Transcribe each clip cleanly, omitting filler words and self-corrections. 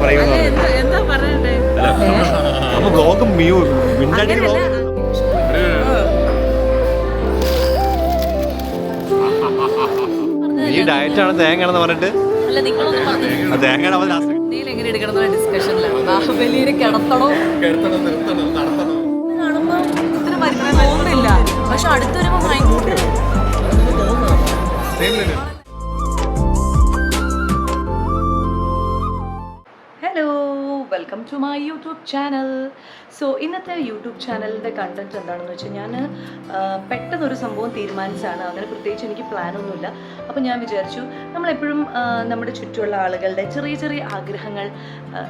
എന്താ പറയണ്ടേ? ഈ ഡയറ്റാണ് തേങ്ങയാണെന്ന് പറഞ്ഞിട്ട് തേങ്ങ എങ്ങനെ എടുക്കണം ഡിസ്കഷനിലാണ്. ബാഹുബലിയെ കിടത്തണോ കാണുമ്പോ ഇത്ര പരിപാടി തോന്നുന്നില്ല, പക്ഷെ അടുത്ത് വരുമ്പോ ഭയങ്കര. Hello, welcome to my YouTube channel. So ഇന്നത്തെ യൂട്യൂബ് ചാനലിൻ്റെ കണ്ടൻറ്റ് എന്താണെന്ന് വെച്ചാൽ ഞാൻ പെട്ടെന്നൊരു സംഭവം തീരുമാനിച്ചാണ്. അങ്ങനെ പ്രത്യേകിച്ച് എനിക്ക് പ്ലാനൊന്നുമില്ല. അപ്പോൾ ഞാൻ വിചാരിച്ചു നമ്മളെപ്പോഴും നമ്മുടെ ചുറ്റുമുള്ള ആളുകളുടെ ചെറിയ ചെറിയ ആഗ്രഹങ്ങൾ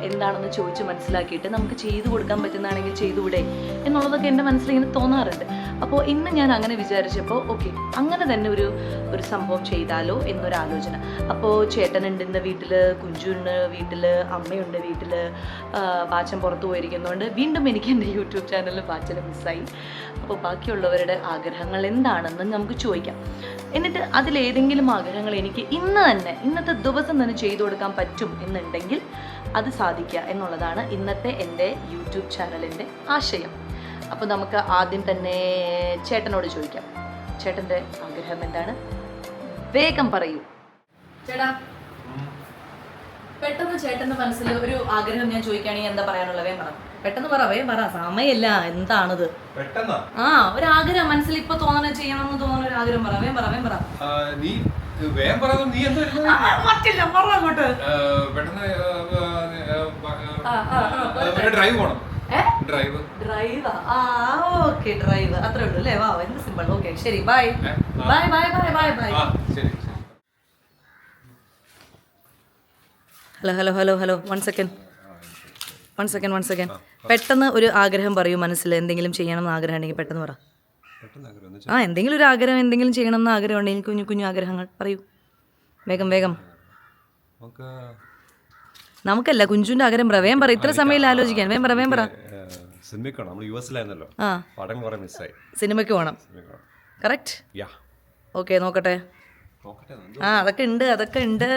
എന്താണെന്ന് ചോദിച്ച് മനസ്സിലാക്കിയിട്ട് നമുക്ക് ചെയ്തു കൊടുക്കാൻ പറ്റുന്നതാണെങ്കിൽ ചെയ്തുകൂടെ എന്നുള്ളതൊക്കെ എൻ്റെ മനസ്സിലിങ്ങനെ തോന്നാറുണ്ട്. അപ്പോൾ ഇന്ന് ഞാൻ അങ്ങനെ വിചാരിച്ചപ്പോൾ ഓക്കെ, അങ്ങനെ തന്നെ ഒരു സംഭവം ചെയ്താലോ എന്നൊരാലോചന. അപ്പോൾ ചേട്ടനുണ്ട് ഇന്ന് വീട്ടിൽ, കുഞ്ചുണ്ട് വീട്ടിൽ, അമ്മയുണ്ട് വീട്ടിൽ, പാച്ചൻ പുറത്തു പോയിരിക്കുന്നതുകൊണ്ട് വീണ്ടും എനിക്ക് എൻ്റെ യൂട്യൂബ് ചാനലിൽ പാച്ചനെ മിസ്സായി. അപ്പോൾ ബാക്കിയുള്ളവരുടെ ആഗ്രഹങ്ങൾ എന്താണെന്ന് നമുക്ക് ചോദിക്കാം. എന്നിട്ട് അതിലേതെങ്കിലും ആഗ്രഹങ്ങൾ എനിക്ക് ഇന്നത്തെ ദിവസം തന്നെ ചെയ്തു കൊടുക്കാൻ പറ്റും എന്നുണ്ടെങ്കിൽ അത് സാധിക്കുക എന്നുള്ളതാണ് ഇന്നത്തെ എൻ്റെ യൂട്യൂബ് ചാനലിൻ്റെ ആശയം. അപ്പോൾ നമുക്ക് ആദ്യം തന്നെ ചേട്ടനോട് ചോദിക്കാം. ചേട്ടൻ്റെ ആഗ്രഹം എന്താണ്? വേഗം പറയൂ ചേട്ടാ. പെട്ടെന്ന് ചേട്ടൻ്റെ മനസ്സിൽ ഒരു ആഗ്രഹം ഞാൻ ചോദിക്കുകയാണെങ്കിൽ എന്താ പറയാനുള്ളത്? വേഗം പറ, പെട്ടെന്ന് പറ, വേഗം പറ, സമയമില്ല. എന്താണത്? ഒരു ആഗ്രഹം മനസ്സിൽ ഇപ്പൊ തോന്നണ ചെയ്യണമെന്ന് തോന്നുന്ന ഒരു ആഗ്രഹം പറ, വേഗം പറ, വേഗം പറ. ഡ്രൈവ് അത്രേ ഉള്ളൂ അല്ലേ? വാ, എന്ത് സിമ്പിൾ. ഓക്കെ, ശരി, bye bye bye bye bye bye. Hello, one second. പെട്ടെന്ന് ഒരു ആഗ്രഹം പറയൂ, മനസ്സിൽ എന്തെങ്കിലും ചെയ്യണമെന്ന് ആഗ്രഹം ഉണ്ടെങ്കിൽ പെട്ടെന്ന് പറ. എന്തെങ്കിലും ഒരു ആഗ്രഹം, എന്തെങ്കിലും ചെയ്യണമെന്ന് ആഗ്രഹം ഉണ്ടെങ്കിൽ കുഞ്ഞു കുഞ്ഞു ആഗ്രഹങ്ങൾ പറയൂ. വേഗം. നമുക്കല്ല, കുഞ്ചുവിന്റെ ആഗ്രഹം പറ, വേഗം പറ. ഇത്ര സമയം ആലോചിക്കാൻ. വേഗം പറ. സിനിമയ്ക്ക് പോകണം. കറക്റ്റ്. ഓക്കെ, നോക്കട്ടെ. അതൊക്കെ ഉണ്ട്.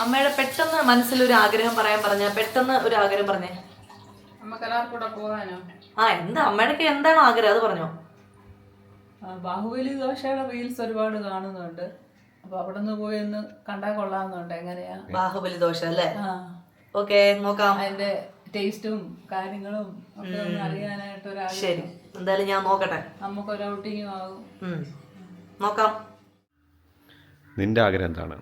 അമ്മയുടെ പെട്ടെന്ന് മനസ്സിലൊരു ആഗ്രഹം പറയാൻ പറഞ്ഞ, പെട്ടെന്ന് ഒരു ആഗ്രഹം പറഞ്ഞേ. എന്താ അമ്മയുടെ എന്താണ് ആഗ്രഹം? അത് പറഞ്ഞോ. ബാഹുബലി ദോശയുടെ റീൽസ് ഒരുപാട് കാണുന്നുണ്ട്. അപ്പൊ അവിടെ നിന്ന് പോയി ഒന്ന് കണ്ടാൽ കൊള്ളാവുന്നുണ്ട്. എങ്ങനെയാ ബാഹുബലി ദോശ അല്ലേ? ഓക്കെ, നോക്കാം. അതിന്റെ ടേസ്റ്റും കാര്യങ്ങളും ഒക്കെ ഒന്ന് അറിയാനായിട്ട് ഒരു. ശരി, എന്തായാലും ഞാൻ നോക്കട്ടെ. നമുക്കൊരു ഔട്ടിങ്ങും ആകും. നോക്കാം. നിന്റെ ആഗ്രഹം എന്താണ്?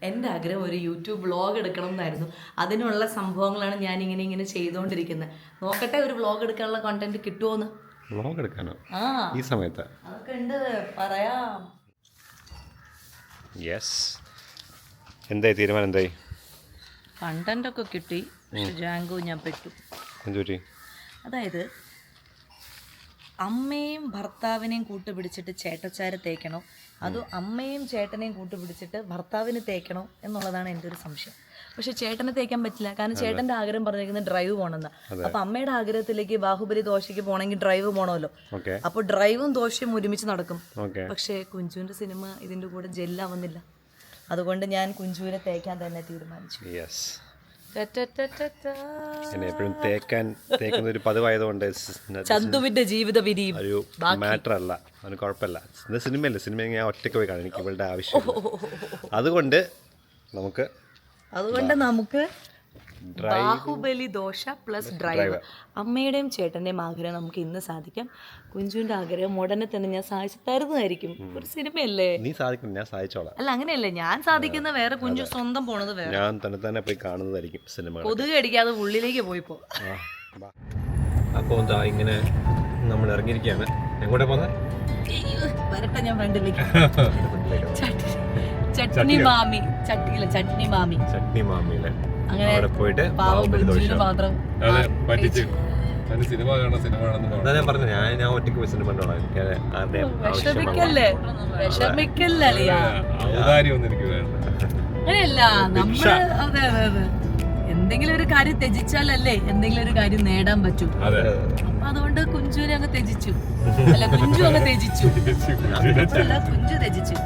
എൻ്റെ ആഗ്രഹം ഒരു യൂട്യൂബ് വ്ളോഗ് എടുക്കണം എന്നായിരുന്നു. അതിനുള്ള സംഭവങ്ങളാണ് ഞാൻ ഇങ്ങനെ ചെയ്തുകൊണ്ടിരിക്കുന്നത്. നോക്കട്ടെ, ഒരു വ്ളോഗ് എടുക്കാനുള്ള കോണ്ടന്റ് കിട്ടുമോന്ന്. വ്ളോഗ് എടുക്കാനോ ഈ സമയത്ത്? അതൊക്കെ ഉണ്ട്, പറയാം. എന്തായി തീരുമാനം? എന്തായി? കണ്ടന്റ് ഒക്കെ കിട്ടി, ജാങ്കോ ഞാൻ പെട്ടു. അതായത് അമ്മയും ഭർത്താവിനെയും കൂട്ടുപിടിച്ചിട്ട് ചേട്ടച്ചാരെ തേക്കണോ, അതോ അമ്മയും ചേട്ടനെയും കൂട്ടുപിടിച്ചിട്ട് ഭർത്താവിന് തേക്കണോ എന്നുള്ളതാണ് എൻ്റെ ഒരു സംശയം. പക്ഷെ ചേട്ടനെ തേക്കാൻ പറ്റില്ല, കാരണം ചേട്ടൻ്റെ ആഗ്രഹം പറഞ്ഞിരിക്കുന്നത് ഡ്രൈവ് പോകണമെന്നാ. അപ്പൊ അമ്മയുടെ ആഗ്രഹത്തിലേക്ക് ബാഹുബലി ദോശയ്ക്ക് പോകണമെങ്കിൽ ഡ്രൈവ് പോകണമല്ലോ. അപ്പൊ ഡ്രൈവും ദോശയും ഒരുമിച്ച് നടക്കും. പക്ഷേ കുഞ്ചുവിന്റെ സിനിമ ഇതിന്റെ കൂടെ ജെല്ലാവുന്നില്ല. അതുകൊണ്ട് ഞാൻ കുഞ്ചുവിനെ തേക്കാൻ തന്നെ തീരുമാനിച്ചു. എപ്പോഴും തേക്കുന്ന ഒരു പതിവായതുകൊണ്ട് ചന്തുവിന്റെ ജീവിത വിധിയും ഒരു മാറ്റർ അല്ല, അവന് കുഴപ്പമില്ല. ഇത് സിനിമ ഞാൻ ഒറ്റയ്ക്ക് പോയി കാണാം, എനിക്ക് ഇവളുടെ ആവശ്യം. അതുകൊണ്ട് നമുക്ക് ബാഹുബലി ദോശ പ്ലസ് ഡ്രൈവ്. അമ്മയുടെയും ചേട്ടന്റെയും ആഗ്രഹം നമുക്ക് ഇന്ന് സാധിക്കാം. കുഞ്ചുവിന്റെ ആഗ്രഹം ഉടനെ തന്നെ ഞാൻ സാധിച്ചു തരുന്നതായിരിക്കും. ഒരു സിനിമയല്ലേ? നീ സാധിക്കണം, ഞാൻ സാധിച്ചോളാം. അല്ല, അങ്ങനെയല്ലേ, ഞാൻ സാധിക്കുന്ന വേറെ, കുഞ്ചു സ്വന്തം പോണത് വേറെ. ഞാൻ തന്നെ പോയി കാണുന്നതായിരിക്കും സിനിമ. കൊതുക് അടിക്കാതെ ഉള്ളിലേക്ക് പോയിപ്പോ. അപ്പോൾ എന്താ ഇങ്ങനെ നമ്മൾ ഇറങ്ങിയിരിക്കുകയാണ്. എങ്ങോട്ടാ പോകുന്നത്? വരട്ടെ, ഞാൻ ഫ്രണ്ടിലേക്ക്. ചട്നി മാമിയിലെ അങ്ങനെ പോയിട്ട് മാത്രം സിനിമ ഞാൻ പറഞ്ഞു, ഞാൻ ഒറ്റയ്ക്ക് പോയി സിനിമ വിഷമിക്കല്ലേ. അങ്ങനെയല്ല, നമ്മള് അതെ എന്തെങ്കിലും ഒരു കാര്യം ത്യജിച്ചാലല്ലേ എന്തെങ്കിലും ഒരു കാര്യം നേടാൻ പറ്റൂ. അപ്പൊ അതുകൊണ്ട് കുഞ്ചുവിനെ അങ്ങ് ത്യജിച്ചു. അല്ല, കുഞ്ചു അങ്ങ് ത്യജിച്ചു. കുഞ്ചു ത്യജിച്ചു.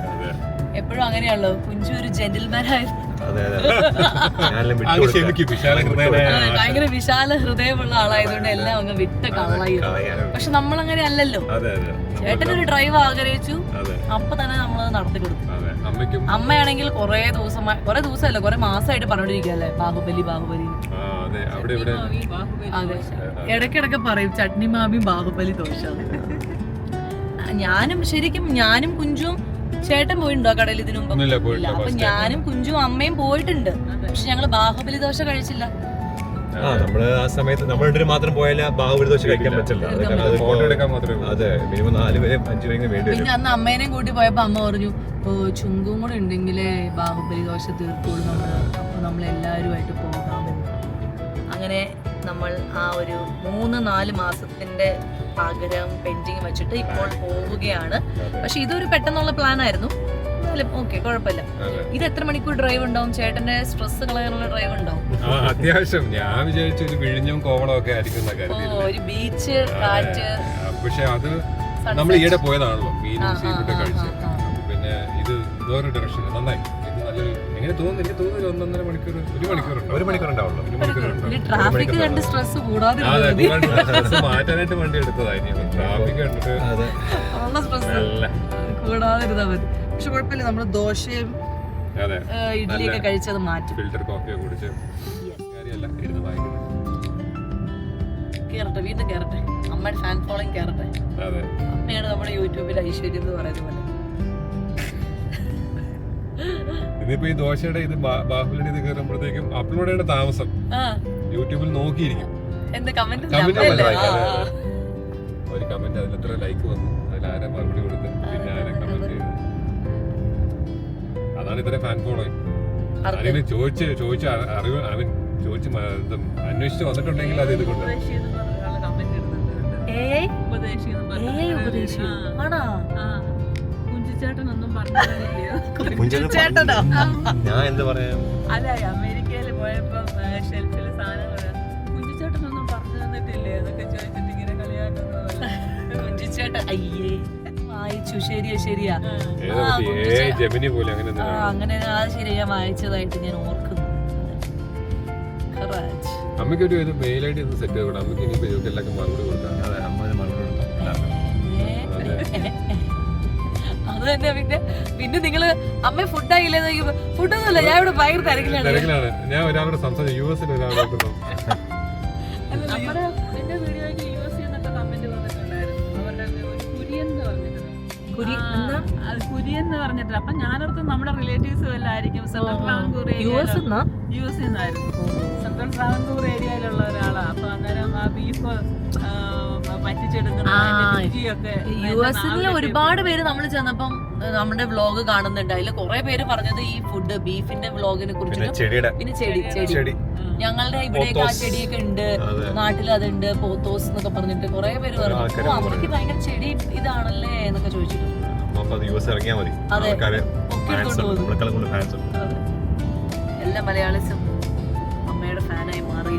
എപ്പോഴും അങ്ങനെയാണല്ലോ, കുഞ്ചു ഒരു ജെന്റിൽമാൻ ആയിരുന്നു. ഭയങ്കര വിശാല ഹൃദയമുള്ള ആളായതുകൊണ്ട് എല്ലാം അങ്ങ് വിട്ട കളയായിരുന്നു. പക്ഷെ നമ്മളങ്ങനെ അല്ലല്ലോ. ചേട്ടനൊരു ഡ്രൈവ് ആഗ്രഹിച്ചു, അപ്പൊ തന്നെ നമ്മളത് നടത്തി കൊടുത്തു. അമ്മയാണെങ്കിൽ കുറെ ദിവസമല്ല കുറെ മാസമായിട്ട് പറഞ്ഞോണ്ടിരിക്കല്ലേ ബാഹുബലി ബാഹുബലി. അതെ, ഇടയ്ക്കിടയ്ക്ക് പറയും ചട്നി മാമി ബാഹുബലി ദോശ. ഞാനും കുഞ്ചും ചേട്ടൻ പോയിട്ടുണ്ടോ കടയിൽ ഇതിനു മുമ്പ്? ഇല്ല. അപ്പൊ ഞാനും കുഞ്ചും അമ്മയും പോയിട്ടുണ്ട്, പക്ഷെ ഞങ്ങള് ബാഹുബലി ദോശ കഴിച്ചില്ല. നമ്മള് ആ സമയത്ത് നമ്മളുടെ മാത്രം പോയാലേ ബാഹുബലി ദോശ കഴിക്കാൻ പറ്റില്ല. അതെ, മിനിമം 4 പേരെ 5 പേരെ വേണ്ടി വരും. പിന്നെ അന്ന് അമ്മേനെയും കൂട്ടി പോയപ്പോ അമ്മ പറഞ്ഞു ചുങ്കും കൂടെ ഉണ്ടെങ്കിലേ ബാഹുബലി ദോശ തീർക്കുള്ളൂ നമ്മള്, അപ്പൊ നമ്മളെല്ലാവരുമായിട്ട് പോകാമെന്ന്. അങ്ങനെ നമ്മൾ ആ ഒരു 3-4 മാസത്തിന്റെ ആഗ്രഹം പെൻഡിങ് വെച്ചിട്ട് ഇപ്പോൾ പോവുകയാണ്. പക്ഷെ ഇതൊരു പെട്ടെന്നുള്ള പ്ലാൻ ആയിരുന്നു. ഓക്കെ, കുഴപ്പമില്ല. ഇത് എത്ര മണിക്കൂർ ഡ്രൈവ് ഉണ്ടാവും? ചേട്ടന്റെ സ്ട്രെസ് കളയാനുള്ള ഡ്രൈവ് ഉണ്ടാവും? അത്യാവശ്യം. ഞാൻ വിചാരിച്ചു ഒരു വിഴിഞ്ഞും കോവളം ഒക്കെ ആയിരിക്കും. ഒരു ബീച്ച്, കാറ്റ്. പക്ഷെ അത് നമ്മൾ ഈയിടെ പോയതാണല്ലോ, മീനും സീഫുഡൊക്കെ കഴിച്ച്. പിന്നെ ഇത് വേറെ ഡയറക്ഷൻ നന്നായി. ഇത് നല്ലൊരു എങ്ങനെ തോന്നുന്നു, എനിക്ക് തോന്നുന്നു 1.5 മണിക്കൂർ 1 മണിക്കൂർ ഉണ്ടാവുള്ളൂ. 1 മണിക്കൂർ ട്രാഫിക് കണ്ട് സ്ട്രെസ് കൂടാതെ മാറ്റാനായിട്ട് വണ്ടി എടുത്തതായിരുന്നു. ട്രാഫിക് കണ്ടിട്ട് കൂടാതിരുന്നാ മതി. പക്ഷെ കുഴപ്പമില്ല, നമ്മള് ദോശയും ഇഡ്ഡലിയൊക്കെ കഴിച്ചത് മാറ്റി. ഫിൽറ്റർ കോഫിയൊക്കെ കുടിച്ച് കേറട്ടെ, വീണ്ടും കേറട്ടെ. അമ്മയുടെ ഫാൻ ഫോളോയിങ് കേറട്ടെ. അമ്മയാണ് നമ്മുടെ യൂട്യൂബിൽ ഐശ്വര്യം എന്ന് പറയുന്നത് പോലെ. ഇതിപ്പോ ഈ ദോശയുടെ ഇത് ബാഹുബലിയുടെ ഇത് കയറുമ്പോഴത്തേക്കും അപ്ലോഡ് ചെയ്യേണ്ട താമസം യൂട്യൂബിൽ നോക്കിയിരിക്കും. ഒരു കമന്റ് അതിൽ എത്ര ലൈക്ക് വന്നു, അതിൽ ആരാ മറുപടി കൊടുത്ത്, പിന്നെ ആരാ കമന്റ് ചെയ്ത്. അതാണ് ഇത്ര ഫാൻ ഫോളോയിങ്. ആരെങ്കിലും ചോദിച്ച അറിവ് അവൻ ചോദിച്ച് അന്വേഷിച്ച് വന്നിട്ടുണ്ടെങ്കിൽ അത് ഇത് കൊണ്ട് ഞാൻ എന്താ പറയാ, അല്ല അമേരിക്കയിൽ പോയപ്പം ഷെൽഫിൽ സാധനങ്ങൾ കുഞ്ചിച്ചേട്ടനൊന്നും പറഞ്ഞു തന്നിട്ടില്ലേ എന്നൊക്കെ ചോദിച്ചിട്ട് ഇങ്ങനെ കളിയാക്കുന്നത്. കുഞ്ചിച്ചേട്ടൻ അയ്യേ വായിച്ചു, ശരിയാ. അങ്ങനെ അത് ശരിയാ, ഞാൻ വായിച്ചതായിട്ട് ഞാൻ ഓർക്കുന്നു. അമ്മയ്ക്ക് ഒരു മെയിൽ ഐ ഡി ഒന്ന് സെറ്റ് ചെയ്യണം. അമ്മയ്ക്ക് ഇനി എല്ലാവർക്കും മറുപടി കൊടുക്കാം. അത് തന്നെ. പിന്നെ നിങ്ങള് അമ്മ ഫുഡ് ആയില്ലേ? ഫുഡൊന്നുമല്ല, ഞാൻ ഇവിടെ ഭയങ്കര തിരക്കിലാണ്. ഞാൻ ഒരാളോട് സംസാരിച്ചു, യുഎസിൽ ഒരാളോട് എന്റെ വീഡിയോയ്ക്ക് യൂസ് ചെയ്യുന്നൊക്കെ കമന്റ് വന്നിട്ടുണ്ടായിരുന്നു. അവരുടെ ഒരു കുര്യൻ എന്ന് പറഞ്ഞിട്ട്. അപ്പൊ ഞാനോർത്ത് നമ്മുടെ റിലേറ്റീവ്സ് എല്ലായിരിക്കും. സെൻട്രൽ ട്രാവൻകൂർ യൂസ് ചെയ്യുന്നായിരുന്നു. സെൻട്രൽ ട്രാവൻകൂർ ഏരിയയിലുള്ള ഒരാളാണ്. അപ്പൊ അന്നേരം ആ ബീഫ് യുഎസിലെ ഒരുപാട് പേര് നമ്മൾ ചെന്നപ്പം നമ്മുടെ വ്ലോഗ് കാണുന്നുണ്ട്. അതിൽ കുറെ പേര് പറഞ്ഞത് ഈ ഫുഡ് ബീഫിന്റെ വ്ലോഗിനെ കുറിച്ചിട്ട്. പിന്നെ ചെടി ഞങ്ങളുടെ ഇവിടെയൊക്കെ ആ ചെടിയൊക്കെ ഉണ്ട്, നാട്ടിൽ അതുണ്ട്, പോത്തോസ് എന്നൊക്കെ പറഞ്ഞിട്ട് കുറെ പേര് പറഞ്ഞു അമ്മയ്ക്ക് ഭയങ്കര ചെടി ഇതാണല്ലേ എന്നൊക്കെ ചോദിച്ചിട്ടുണ്ട്. എല്ലാ മലയാളീസും അമ്മയുടെ ഫാനായി മാറി.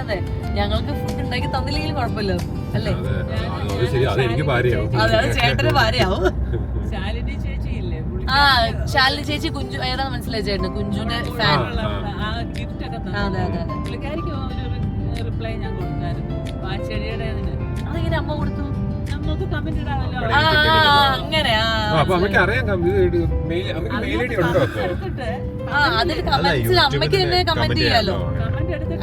അതെ, ഞങ്ങൾക്ക് ഫുഡ് ഉണ്ടാക്കി തന്നില്ലെങ്കിലും കുഴപ്പമില്ല അല്ലേ? അതെ, ചേട്ടന് ഭാര്യയാവും. ശാലിനി ചേച്ചി ഇല്ലേ? ശാലിനി ചേച്ചി കുഞ്ചു ഏതാ മനസ്സിലായി ചേട്ടന്? കുഞ്ചുന്റെ ഫാൻ. ഗിഫ്റ്റ് ഒക്കെ അതെ പുള്ളിക്കാരിക്ക് ഒരു റിപ്ലൈ ഞാൻ കൊടുത്തായിരുന്നു. ആ ചെടിയുടെ അതെങ്ങനെ അമ്മ കൊടുത്തു? നമുക്ക് കമന്റ് ഇടാമല്ലോ. അങ്ങനെ അതിൽ കമന്റ്സിൽ അമ്മയ്ക്ക് തന്നെ കമന്റ് ചെയ്യാലോ.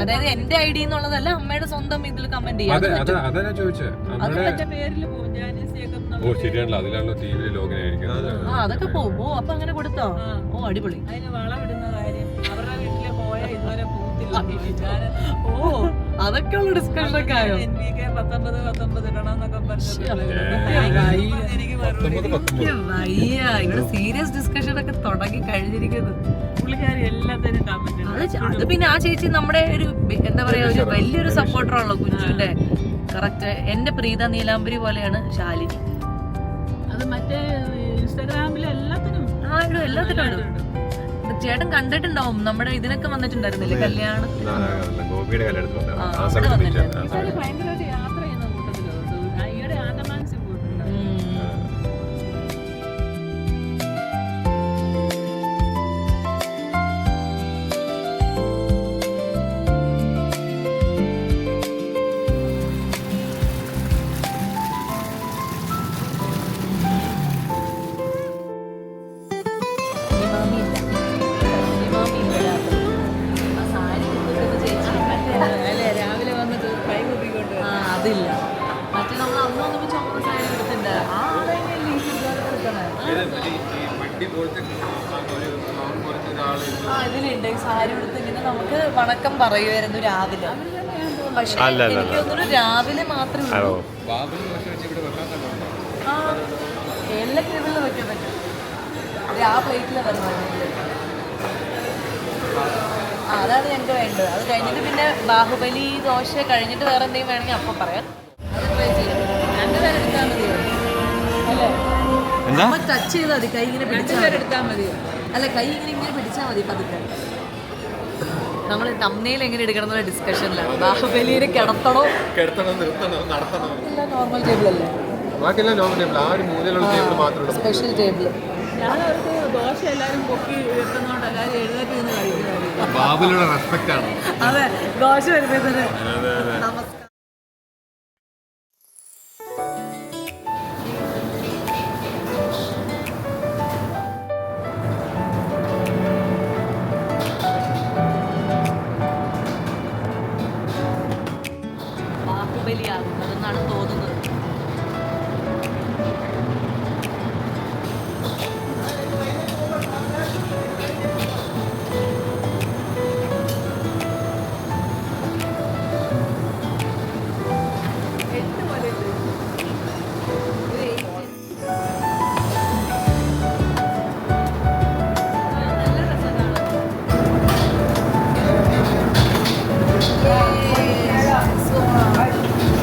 അതായത് എന്റെ ഐഡി എന്നുള്ളതല്ല, അമ്മയുടെ സ്വന്തം ഇതിൽ കമന്റ് ചെയ്യാം. അതൊക്കെ പോവും. അപ്പൊ അങ്ങനെ കൊടുത്തോ? ഓ അടിപൊളി. അതിന് വളമിടുന്ന കാര്യം അവരുടെ വീട്ടിലെ പോയ ഇതുവരെ പൂത്തില്ല. ഓ അതൊക്കെ ഉള്ള ഡിസ്കഷൻ ഒക്കെ ആയോ? 19 ഇടണമെന്നൊക്കെ ഇവിടെ സീരിയസ് ഡിസ്കഷൻ ഒക്കെ തുടങ്ങി കഴിഞ്ഞിരിക്കുന്നു. പുള്ളിക്കാരി എല്ലാത്തിനും കമന്റ്. അത് പിന്നെ ആ ചേച്ചി നമ്മുടെ ഒരു എന്താ പറയാ, ഒരു വലിയൊരു സപ്പോർട്ടറാണല്ലോ കുഞ്ചുവിന്റെ. കറക്റ്റ് എന്റെ പ്രീത നീലാംബരി പോലെയാണ് ശാലിനി. അത് മറ്റേ ഇൻസ്റ്റാഗ്രാമിൽ എല്ലാത്തിനും ചേട്ടൻ കണ്ടിട്ടുണ്ടാവും. നമ്മുടെ ഇതിനൊക്കെ വന്നിട്ടുണ്ടായിരുന്നില്ലേ കല്യാണത്തിന്? ഭയങ്കരമായിട്ട് യാത്ര ചെയ്യുന്ന കൂട്ടത്തിലുണ്ട്. ഈയിടെ ആൻഡമാൻസിൽ പോയിട്ടുണ്ട്. വണ്ടി പോലത്തെ പോലത്തെ ഒരാള് ആ ഇതിലുണ്ട് സാരി ഉടുത്ത് ഇങ്ങനെ നമുക്ക് വണക്കം പറയുമായിരുന്നു രാവിലെ. പക്ഷെ എനിക്ക് തോന്നുന്നു രാവിലെ മാത്രമേ ഉള്ളൂ. ബാബുന് ദോശ വെച്ച് ഇവിടെ വെക്കാൻ തന്നെ ആ എല്ലാ ടേബിളിൽ വെക്കാൻ പറ്റും. അത് ആ പ്ലേറ്റിൽ വരുന്നത്. ആ അതാണ് ഞങ്ങൾക്ക് വേണ്ടത്. അത് കഴിഞ്ഞിട്ട് പിന്നെ ബാഹുബലി ദോശ കഴിഞ്ഞിട്ട് വേറെ എന്തെങ്കിലും വേണമെങ്കിൽ അപ്പം പറയാം. അത് ട്രൈ ചെയ്യാം. രണ്ടുപേരും എടുത്താൽ മതിയോ? അല്ലേ? അമ്മ ടച്ച് ചെയ്താൽ മതി. കൈ ഇങ്ങനെ പിടിച്ചാൽ എടുത്താൽ മതിയോ? അല്ല കൈ ഇങ്ങനെ പിടിച്ചാൽ മതി പതുക്കെ. നമ്മൾ തമ്മനയിൽ എങ്ങനെ എടുക്കണം എന്നുള്ള ഡിസ്കഷനിലാണ്. ബാഹുബലിയെ കിടത്തണോ നിർത്തണോ നടത്തണോ എല്ലാം നോർമൽ ടേബിൾ അല്ലേ? ബാക്കിയെല്ലാം നോർമൽ ടേബിൾ. ആ ഒരു മൂലയിലുള്ള ടേബിൾ മാത്രമേ സ്പെഷ്യൽ ടേബിൾ. ഞാനവർക്ക് ദോശ എല്ലാവരും പൊക്കി എത്തുന്നതുകൊണ്ട് എല്ലാവരും എഴുന്നേറ്റ് നിന്ന് കഴിക്കുന്നതായിരിക്കും. ബാബുലുള്ള റെസ്പെക്റ്റ് ആണ്. അതെ ദോശ വരുമ്പോഴത്തേന് ബാഹുബലിയാകുന്നതെന്നാണ് തോന്നുന്നത്.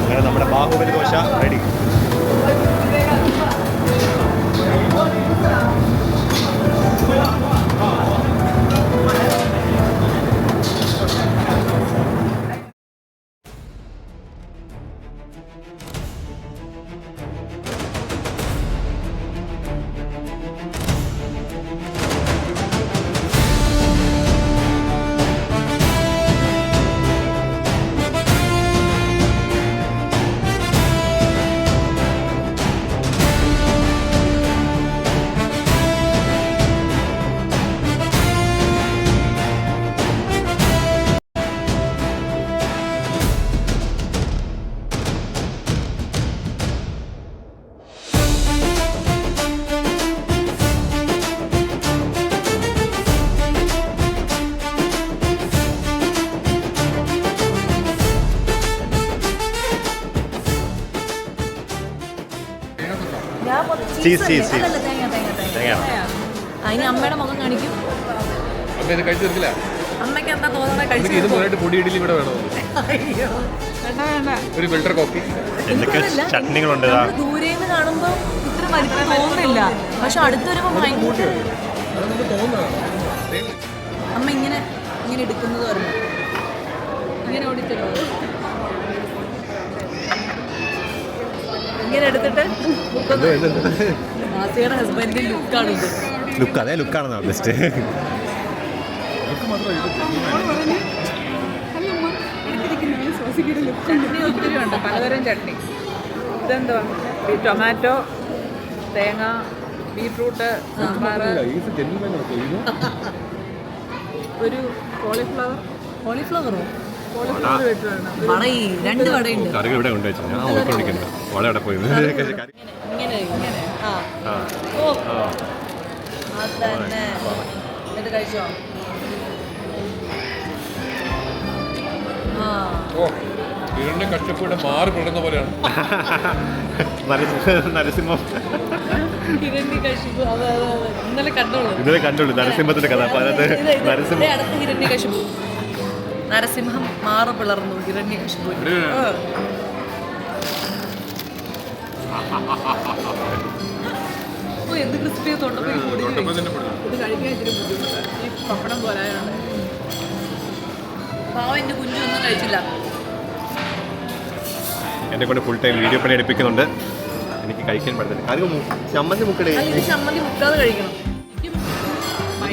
അങ്ങനെ നമ്മുടെ ബാഹുബലി ദോശ റെഡി. ചീസ്. അതിന് അമ്മയുടെ മുഖം കാണിക്കും. അപ്പൊ ഇത് കഴിച്ചു തീർക്കില്ല. അമ്മയ്ക്ക് എന്താ തോന്നുന്നത് കഴിച്ചു ഇതുപോലെ പൊടി ഇഡലി ഇവിടെ വേണോ? ഒരു ഫിൽറ്റർ കോഫി. എന്തൊക്കെ ചട്നികളുണ്ട്. ദൂരേന്ന് കാണുമ്പോ ഇത്ര വലിപ്പം തോന്നുന്നില്ല, പക്ഷെ അടുത്ത് വരുമ്പോ ഭയങ്കര. അമ്മ ഇങ്ങനെ ഇങ്ങനെ എടുക്കുന്നത് പറഞ്ഞു. ഇങ്ങനെ ഓടിച്ചല്ലോ. ഇങ്ങനെ എടുത്തിട്ട് ആസിയുടെ ഹസ്ബൻഡിന്റെ ലുക്കാണ് ഇത്. അതേ ലുക്കാണെന്നാ ബെസ്റ്റ്. ചട്നി ഒത്തിരി ഉണ്ട്, പലതരം ചട്നി. ഇതെന്തുവാ? ടൊമാറ്റോ, തേങ്ങ, ബീട്രൂട്ട്, സാമ്പാർ, ഒരു കോളിഫ്ലവറോ? കോളിഫ്ലവർ വെച്ചാണ്. വട, രണ്ട് വടയുണ്ട്. കറികൾ ഇവിടെ കൊണ്ടുവച്ചു. ഞാൻ ഓർക്കൊണ്ടിരിക്കുന്നത് വളരെ അവിടെ പോയി. ഇങ്ങനെ ഇങ്ങനെ. ആ ഓ അത് തന്നെ. എന്നിട്ട് കഴിച്ചോ? ആ ഓ ഇവരുടെ കഷ്ടപ്പെട്ട് മാറി പിടുന്ന പോലെയാണ്. നരസിംഹം ഹിരണ്യകശിപു. അതെ അതെ അതെ, ഇന്നലെ കണ്ടോളൂ. ഇന്നലെ കണ്ടുള്ളൂ നരസിംഹത്തിന്റെ കഥ. അപ്പൊ അതിനകത്ത് നരസിംഹം അടുത്ത ഹിരണ്യകശിപു. നരസിംഹം മാറ് പിളർന്നു ഹിരണ്യകശിപു. ഓ എന്ത് ക്രിസ്പിയെ തൊണ്ടപ്പോൾ കൂടി. ഇത് കഴിക്കാൻ ഇച്ചിരി ബുദ്ധിമുട്ടാണ്, ഈ പപ്പടം പോലായാണ്. പാവം എൻ്റെ കുഞ്ഞൊന്നും കഴിച്ചില്ല. എന്നെ കൊണ്ട് ഫുൾ ടൈം വീഡിയോ പണി എടുപ്പിക്കുന്നുണ്ട്. എനിക്ക് കഴിക്കാൻ പറ്റത്തില്ല. അത് ചമ്മന്തി മുക്കടേ. അല്ല ഇത് ചമ്മന്തി മുക്കാതെ കഴിക്കണം.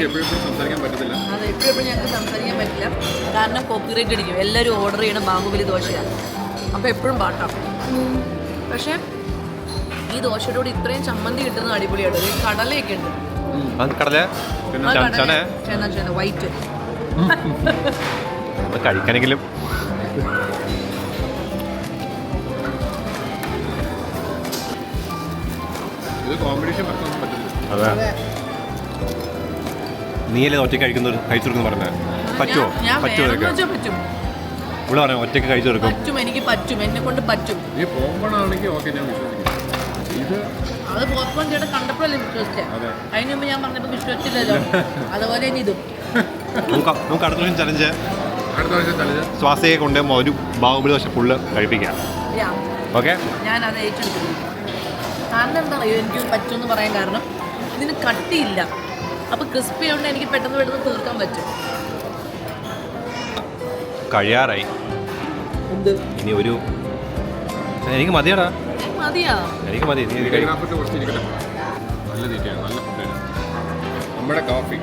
എപ്പോഴും സംസാരിക്കാൻ പറ്റത്തില്ല. അതെ എപ്പോഴും ഞങ്ങൾക്ക് സംസാരിക്കാൻ പറ്റില്ല, കാരണം കോപ്പിറൈറ്റ് അടിക്കും. എല്ലാവരും ഓർഡർ ചെയ്യണം ബാഹുബലി ദോശയാണ്, അപ്പോൾ എപ്പോഴും പാട്ടാണ്. പക്ഷേ ഈ ദോശയുടെ കൂടെ ഇത്രയും ചമ്മന്തി കിട്ടുന്നത് അടിപൊളിയാണ്. ഈ കടലയൊക്കെ ഉണ്ട്. കടല ചെന്ന വൈറ്റ് കഴിക്കാനെങ്കിലും. ഇത് കോമ്പറ്റീഷൻ പറ്റത്തില്ല. അതെ നീയല്ലേ ഒറ്റയ്ക്ക് കഴിച്ചു കൊടുക്കുന്നു പറഞ്ഞ പറ്റുമോ? പറ്റുമോ നിനക്ക്? പറ്റും ഇവിടെ പറയാം ഒറ്റയ്ക്ക് കഴിച്ചു കൊടുക്കും. പറ്റും, എനിക്ക് പറ്റും, എന്നെ കൊണ്ട് പറ്റും. നീ പോകുമ്പോഴാണെങ്കിൽ ഓക്കെ ഞാൻ വിശ്വസിക്കും. ഇത് അത് പോപ്കോൺ ചേട്ടൻ കണ്ടപ്പോഴല്ലേ വിശ്വസിച്ചേ? അതിന് മുമ്പ് ഞാൻ പറഞ്ഞപ്പോൾ വിശ്വസിച്ചില്ലല്ലോ. അതുപോലെ ഇനി ഇതും. നമുക്ക് അടുത്ത പ്രാവശ്യം ചലഞ്ച് അടുത്ത പ്രാവശ്യം തലത് ശ്വാസയെ കൊണ്ട് ഒരു ബാഹുബലി ദോശ ഫുള്ള് കഴിപ്പിക്കാം. ഓക്കെ, ഞാൻ അത് ഏറ്റെടുക്കുന്നു. കാരണം എന്താ പറയുക, എനിക്ക് പറ്റുമെന്ന് പറയാൻ കാരണം ഇതിന് കട്ടിയില്ല. അപ്പോൾ ക്രിസ്പി ആയതുകൊണ്ട് എനിക്ക് പെട്ടെന്ന് തീർക്കാൻ പറ്റും. കഴിയാറായി. എന്ത് ഇനി ഒരു എനിക്ക് മതിയാടാ, മതിയാ? എനിക്ക് മതി. നീ ഇത് കഴിക്കും. കുറച്ച് ഇരിക്കട്ടെ. നല്ല തീറ്റയാണ്, നല്ല ഫുഡാണ്. നമ്മുടെ കാഫി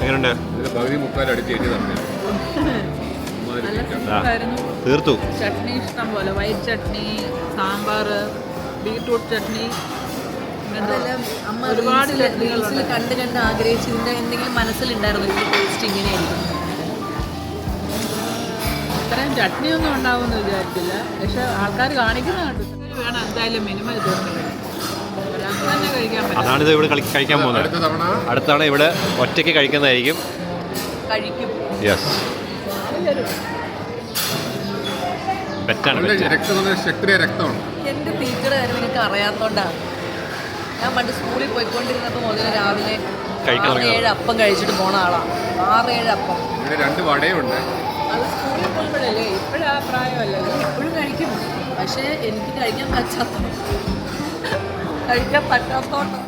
എങ്ങനെയുണ്ട്? ഇതിൽ പകുതി മുക്കാൽ അടിച്ച് കയറ്റി തന്നെ തീർത്തു. ചട്നി ഇഷ്ടം പോലെ, വൈറ്റ് ചട്നി, സാമ്പാർ, ബീട്രൂട്ട് ചട്നി, അതെല്ലാം അമ്മ ഒരുപാട് റീൽസിൽ ചട്നികളുണ്ട്. കണ്ട് ആഗ്രഹിച്ച് ഇതിൻ്റെ എന്തെങ്കിലും മനസ്സിലുണ്ടായിരുന്നു ഇതിൻ്റെ ടേസ്റ്റ് ഇങ്ങനെയായിരിക്കും. ഇത്രയും ചട്നിയൊന്നും ഉണ്ടാവുമെന്ന് വിചാരിച്ചില്ല. പക്ഷെ ആൾക്കാർ കാണിക്കുന്ന കണ്ടു. വേണം എന്തായാലും മിനിമം ഇത് തന്നെ കഴിക്കാൻ പറ്റും. അതാണിത് ഇവിടെ കഴിക്കാൻ പോകുന്നത്. അടുത്ത തവണ അടുത്ത തവണ ഇവിടെ ഒറ്റയ്ക്ക് കഴിക്കുന്നതായിരിക്കും. കഴിക്കും. യെസ്, ബെറ്റാണ്. ശക്തിയ രക്തമാണ്. എൻ്റെ ടീച്ചർ കാര്യം നിങ്ങൾക്ക് അറിയാത്തതുകൊണ്ടാണ്. ഞാൻ പണ്ട് സ്കൂളിൽ പോയിക്കൊണ്ടിരുന്നപ്പോൾ മുതൽ രാവിലെ കഴിക്കാൻ 6-7 അപ്പം കഴിച്ചിട്ട് പോണ ആളാണ്. 6-7 അപ്പം. ഇവിടെ 2 വടയുണ്ട്. അത് സ്കൂളിൽ പോകുമ്പോഴല്ലേ, ഇപ്പോഴാ പ്രായമല്ലല്ലോ. എപ്പോഴും കഴിക്കും. പക്ഷേ എനിക്ക് കഴിക്കാൻ പറ്റാത്തോണ്ട്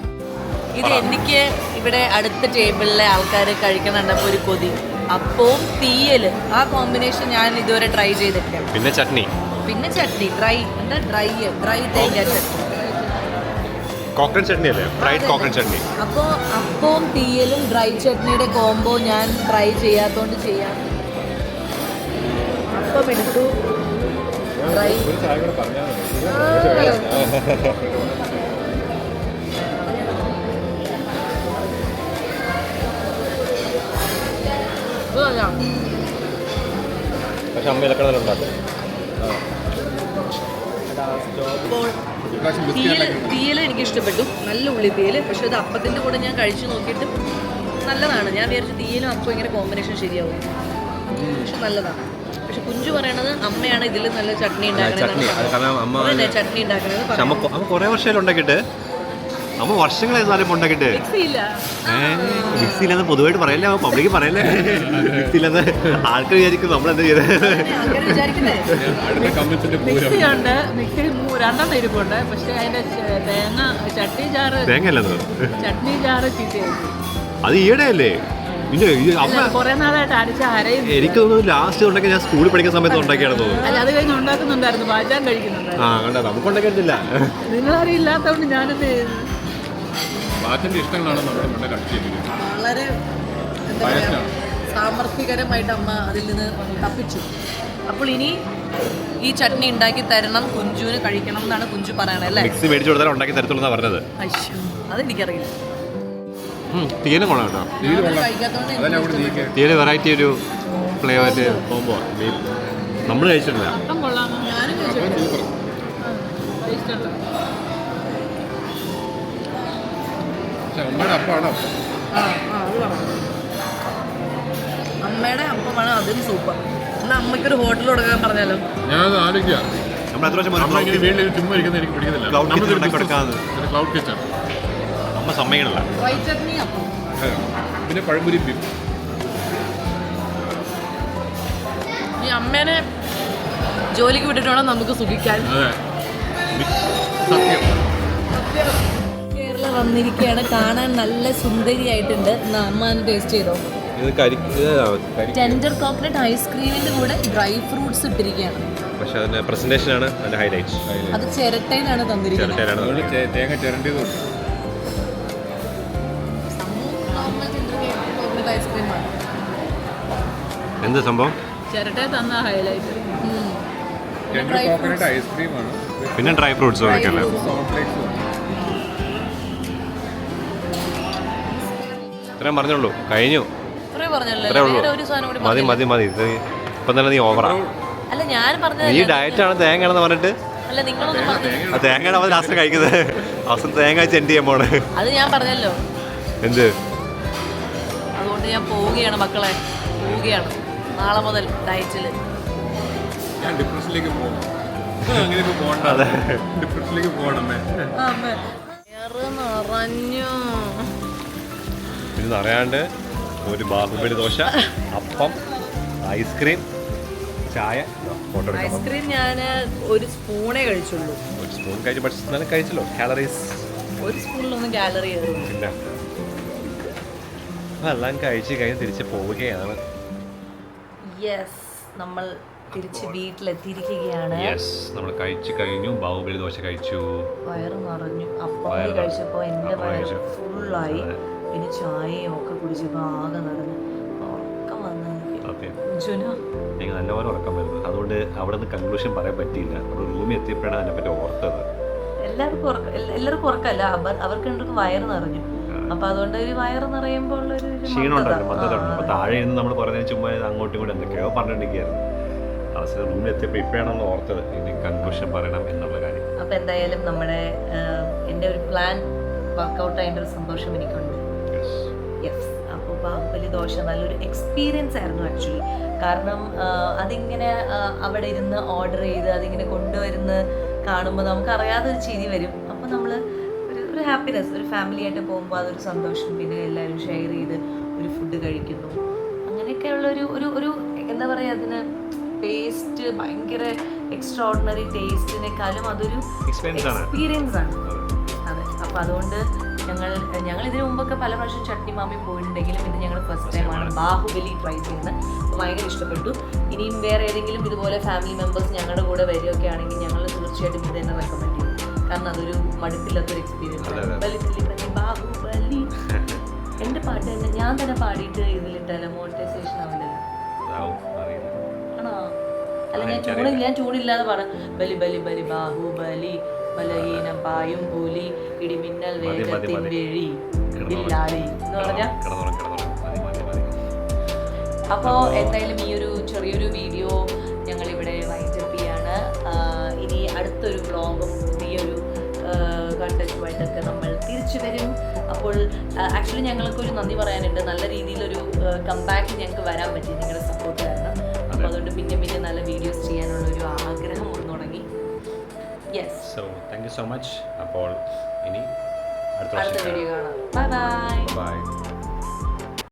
ഇത് എനിക്ക് ഇവിടെ അടുത്ത ടേബിളിലെ ആൾക്കാർ കഴിക്കണുണ്ടപ്പോൾ ഒരു കൊതി. അപ്പവും തീയൽ, ആ കോമ്പിനേഷൻ ഞാൻ ഇതുവരെ ട്രൈ ചെയ്തിട്ടില്ല. പിന്നെ ചട്നി, ഡ്രൈ തേങ്ങ ചട്നി. കോക്കനട്ട് ചട്നി അല്ലേ? Fried coconut chutney. അപ്പോൾ അപ്പവും തീയലും ഡ്രൈ ചട്നിയുടെ കോംബോ ഞാൻ ട്രൈ ചെയ്യാത്തോണ്ട് ചെയ്യാം. അപ്പം എടുത്തു ഡ്രൈ. പക്ഷെ അമ്മ ഇലക്കണ ഉണ്ടാക്കും. തീയൽ എനിക്ക് ഇഷ്ടപ്പെട്ടു, നല്ല ഉള്ളി തീയൽ. പക്ഷെ അത് അപ്പത്തിൻ്റെ കൂടെ ഞാൻ കഴിച്ചു നോക്കിയിട്ട് നല്ലതാണ്. ഞാൻ വിചാരിച്ചു തീയലും അപ്പം ഇങ്ങനെ കോമ്പിനേഷൻ ശരിയാവും. പക്ഷെ നല്ലതാണ്. പക്ഷെ കുഞ്ചു പറയണത് അമ്മയാണ് ഇതിൽ നല്ല ചട്നി ഉണ്ടാക്കണത്. ചട്നി ഉണ്ടാക്കണത് അമ്മ കുറെ വർഷമായിട്ട് ഉണ്ടാക്കിയിട്ട്, അമ്മ വർഷങ്ങളായി സാധനം ഉണ്ടാക്കിയിട്ട്. മിക്സിയില്ലെന്ന് പൊതുവായിട്ട് പറയല്ലേ, പബ്ലിക്ക് പറയല്ലേ മിക്സിയില്ലെന്ന്. ആൾക്കാർ വിചാരിക്കും നമ്മളെന്താ ചെയ്തത്. വിചാരിക്കുന്നേ. മിക്സിയുണ്ട്, മിക്സി 2 ഇരിപ്പുണ്ട്. പക്ഷെ അതിന്റെ ചട്നി ജാറ് ചീത്തയായി. അത് ഈയിടെ അല്ലേ? കുറെ നാളായിട്ട് അടിച്ച അരയും. എനിക്ക് തോന്നുന്നു ലാസ്റ്റ് ഉണ്ടാക്കി ഞാൻ സ്കൂളിൽ പഠിക്കുന്ന സമയത്ത് ഉണ്ടാക്കിയാണ് തോന്നുന്നു. അല്ല, അത് കഴിഞ്ഞ് ഉണ്ടാക്കുന്നുണ്ടായിരുന്നു, പാചകം കഴിക്കുന്നുണ്ടായിരുന്നു. കണ്ടാ നമുക്ക് ഉണ്ടാക്കിയിട്ടില്ല. നിങ്ങളാരും ഇല്ലാത്തതുകൊണ്ട് ഞാനെന്ത് ചെയ്യുന്നു. പാച്ചന്റെ ഇഷ്ടങ്ങളാണ് നമ്മുടെ മുന്നേ കടിച്ചിരിക്കുന്നത്. വളരെ എന്താ പറയുക, സാമർഥ്യകരമായിട്ട് അമ്മ അതിൽ നിന്ന് തപ്പിച്ചു. അപ്പോൾ ഇനി ഈ ചട്നി ഉണ്ടാക്കി തരണം, കുഞ്ചുവിന് കഴിക്കണം എന്നാണ് കുഞ്ചു പറയണത് അല്ലേ? മിക്സി മേടിച്ചു കൊടുത്താൽ ഉണ്ടാക്കി തരത്തുള്ളൂ എന്നാ പറഞ്ഞത്. അയ്യോ, അതെനിക്കറിയില്ല. തീരെ കൊള്ളാം കേട്ടോ. കഴിക്കാത്തോണ്ട് തീരെ വെറൈറ്റി ഒരു ഫ്ലേവറിന്റെ കോമ്പോ നമ്മൾ കഴിച്ചിട്ടില്ല. അപ്പം കൊള്ളാമോ? ഞാനും കഴിച്ചിട്ടുണ്ട്. ടേസ്റ്റ് പക്ഷെ അമ്മയുടെ അപ്പമാണ് അപ്പം. അത് പറഞ്ഞു. അമ്മയുടെ അപ്പമാണ് അതും സൂപ്പർ. എന്നാൽ അമ്മയ്ക്കൊരു ഹോട്ടൽ തുടങ്ങാൻ പറഞ്ഞാലോ? ഞാനത് ആലോചിക്കുക. നമ്മൾ എത്ര വർഷം അമ്മ ഇങ്ങനെ വീട്ടിൽ ചുമ്മാ ഇരിക്കുന്നത് എനിക്ക് പിടിക്കുന്നില്ല. ക്ലൗഡ് കിച്ചൺ ഉണ്ടാക്കി കൊടുക്കാന്ന് ക്ലൗഡ് കിച്ചൺ. അമ്മ സമ്മതിക്കണില്ല. ഡ്രൈ ചട്നി അപ്പം. പിന്നെ പഴംപൊരി ബീഫ്. ഈ അമ്മേനെ ജോലിക്ക് വിട്ടിട്ട് വേണം നമുക്ക് സുഖിക്കാൻ. അതെ, സത്യം. കേരള വന്നിരിക്കുകയാണ്, കാണാൻ നല്ല സുന്ദരിയായിട്ടുണ്ട്. എന്നാ അമ്മ അത് ടേസ്റ്റ് ചെയ്തോ. ടെൻഡർ കോക്കനട്ട് ഐസ്ക്രീമിന്റെ കൂടെ ഡ്രൈ ഫ്രൂട്ട്സ് ഇട്ടിരിക്കുകയാണ്. പക്ഷെ അതിന്റെ പ്രസന്റേഷൻ ആണ് അതിന്റെ ഹൈലൈറ്റ്. അത് ചിരട്ടയിലാണ് തന്നിരിക്കുന്നത്. തേങ്ങ ചിരണ്ടിയത് ഐസ്ക്രീമാണ്. എന്ത് സംഭവം? ചിരട്ടെ തന്ന ഹൈലൈറ്റ്. കോക്കനട്ട് ഐസ്ക്രീമാണ്. പിന്നെ ഡ്രൈ ഫ്രൂട്ട്സ് അതൊക്കെയല്ലേ. ഇത്രയും പറഞ്ഞുള്ളൂ, കഴിഞ്ഞു. ഇത്രേ പറഞ്ഞല്ലേ? ഇത്രേ ഉള്ളൂ. വേറെ ഒരു സാധനം കൂടി മതി പറഞ്ഞില്ല. മതി മതി. ഇത് ഇപ്പം തന്നെ നീ ഓവറാ. അല്ല, ഞാൻ പറഞ്ഞത് ഈ ഡയറ്റാണ് തേങ്ങയാണെന്ന് പറഞ്ഞിട്ട് അല്ല നിങ്ങളൊന്നും പറഞ്ഞു. തേങ്ങയുടെ അവൻ ലാസ്റ്റ് കഴിക്കുന്നത് അവസാനം തേങ്ങ ചെൻഡ് ചെയ്യാൻ പോണ്. അത് ഞാൻ പറഞ്ഞല്ലോ. എന്ത്? അതുകൊണ്ട് ഞാൻ പോവുകയാണ് മക്കളെ, പോവുകയാണ് നാളെ മുതൽ ഡയറ്റിൽ. ഞാൻ ഡിപ്രഷനിലേക്ക് പോകും. അങ്ങനെയൊക്കെ പോകണ്ട, ഡിപ്രഷനിലേക്ക് പോകണമേ. നിറഞ്ഞു. പിന്നെ അറിയാണ്ട് ഒരു ബാഹുബലി ദോശ, അപ്പം, ഐസ്ക്രീം, ചായ. ഫോട്ടോ എടുക്കാം. ഐസ്ക്രീം ഞാൻ ഒരു സ്പൂണേ കഴിച്ചുള്ളൂ. ഒരു സ്പൂൺ കഴിച്ചു, പക്ഷെ എന്നാലും കഴിച്ചല്ലോ. കാലറീസ് ഒരു സ്പൂണിലൊന്നും കാലറി കയറുന്നു. പിന്നെ എല്ലാം കഴിച്ച് കഴിഞ്ഞ് തിരിച്ച് പോവുകയാണ്. യെസ്, നമ്മൾ തിരിച്ച് വീട്ടിലെത്തിയിരിക്കുകയാണ്. യെസ്, നമ്മൾ കഴിച്ചു കഴിഞ്ഞു. ബാഹുബലി ദോശ കഴിച്ചു, വയറ് നിറഞ്ഞു. അപ്പം കഴിച്ചപ്പോൾ എൻ്റെ വയറ് ഫുള്ളായി. പിന്നെ ചായയും ഒക്കെ കുടിച്ചപ്പോൾ ആകെ നടന്നു. ഉറക്കം വന്നു എനിക്ക്. എനിക്ക് നല്ലപോലെ ഉറക്കം വരുന്നത്. അതുകൊണ്ട് അവിടെ നിന്ന് കൺക്ലൂഷൻ പറയാൻ പറ്റിയില്ല. നമ്മുടെ റൂമിൽ എത്തിയപ്പോഴാണ് അതിനെപ്പറ്റി ഓർത്തത്. എല്ലാവർക്കും ഉറക്കമല്ല, അവർക്ക് രണ്ടും വയറ് നിറഞ്ഞു. അപ്പൊ അതുകൊണ്ട് ഒരു വയറ് നിറയുമ്പോൾ ഉള്ളൊരു ക്ഷീണം ഉണ്ടായിരുന്നു, മന്ദതയുണ്ട്. അപ്പൊ താഴെ നിന്ന് നമ്മൾ കുറേ നേരം ചുമ്മാ അങ്ങോട്ടും ഇങ്ങോട്ടും എന്തൊക്കെയോ പറഞ്ഞിട്ടുണ്ടായിരുന്നു. അവസാനം റൂമിൽ എത്തിയപ്പോൾ ഇപ്പോഴാണെന്ന് ഓർത്തത് ഇനി കൺക്ലൂഷൻ പറയണം എന്നുള്ള കാര്യം. അപ്പൊ എന്തായാലും നമ്മുടെ എൻ്റെ ഒരു പ്ലാൻ വർക്കൗട്ട് ആയതിൻ്റെ ഒരു സന്തോഷം എനിക്കുണ്ട്. യെസ്, അപ്പോൾ ബാഹുബലി ദോശ നല്ലൊരു എക്സ്പീരിയൻസ് ആയിരുന്നു ആക്ച്വലി. കാരണം അതിങ്ങനെ അവിടെ ഇരുന്ന് ഓർഡർ ചെയ്ത് അതിങ്ങനെ കൊണ്ടുവരുന്ന കാണുമ്പോൾ നമുക്കറിയാതെ ഒരു ചിരി വരും. അപ്പോൾ നമ്മൾ ഒരു ഹാപ്പിനെസ്, ഒരു ഫാമിലി ആയിട്ട് പോകുമ്പോൾ അതൊരു സന്തോഷം. പിന്നെ എല്ലാവരും ഷെയർ ചെയ്ത് ഒരു ഫുഡ് കഴിക്കുന്നു. അങ്ങനെയൊക്കെയുള്ളൊരു ഒരു ഒരു എന്താ പറയുക, അതിന് ടേസ്റ്റ് ഭയങ്കര എക്സ്ട്രാ ഓർഡിനറി ടേസ്റ്റിനേക്കാളും അതൊരു എക്സ്പീരിയൻസ് ആണ്. അതെ, അപ്പോൾ അതുകൊണ്ട് ഞങ്ങൾ ഇതിനു മുമ്പൊക്കെ പല പ്രാവശ്യം ചട്നി മാമി പോയിട്ടുണ്ടെങ്കിലും ഇത് ഞങ്ങൾ ഫസ്റ്റ് ടൈമാണ് ബാഹുബലി ട്രൈ ചെയ്യുന്നത്. അപ്പോൾ ഭയങ്കര ഇഷ്ടപ്പെട്ടു. ഇനിയും വേറെ ഏതെങ്കിലും ഇതുപോലെ ഫാമിലി മെമ്പേഴ്സ് ഞങ്ങളുടെ കൂടെ വരികയൊക്കെ ആണെങ്കിൽ ഞങ്ങൾ തീർച്ചയായിട്ടും ഇത് തന്നെ റെക്കമെൻഡ് ചെയ്യും. കാരണം അതൊരു മടുപ്പില്ലാത്തൊരു എക്സ്പീരിയൻസ് ആണ്. ബാഹുബലി എൻ്റെ പാട്ട് തന്നെ ഞാൻ തന്നെ പാടിയിട്ട് ഇതിലിട്ടല്ല മോണിറ്റൈസേഷൻ ആവില്ലല്ലോ. ആണോ? അല്ല, ഞാൻ ചൂടില്ലാതെ പാടാം. ബലി ബലി ബലി ബാഹുബലി ബലഹീനം പായും കൂലി ഇടിമിന്നൽ വേഗത്തിൻ വെഴി ബില്ലാളി എന്ന് പറഞ്ഞാൽ. അപ്പോൾ എന്തായാലും ഈ ഒരു ചെറിയൊരു വീഡിയോ ഞങ്ങളിവിടെ വൈൻഡപ്പ് ചെയ്യാണ്. ഇനി അടുത്തൊരു വ്ളോഗും പുതിയൊരു കണ്ടന്റുമായിട്ടൊക്കെ നമ്മൾ തിരിച്ചു വരും. അപ്പോൾ ആക്ച്വലി ഞങ്ങൾക്കൊരു നന്ദി പറയാനുണ്ട്. നല്ല രീതിയിലൊരു കംബാക്ക് ഞങ്ങൾക്ക് വരാൻ പറ്റി നിങ്ങളുടെ സപ്പോർട്ട് കാരണം. അപ്പോൾ അതുകൊണ്ട് പിന്നെ പിന്നെ നല്ല വീഡിയോസ് ചെയ്യാനുള്ളൊരു ആഗ്രഹം വന്നു തുടങ്ങി. Yes, so thank you so much. അപ്പോൾ ഇനി അടുത്ത വീഡിയോ കാണാം. Bye bye. ബൈ.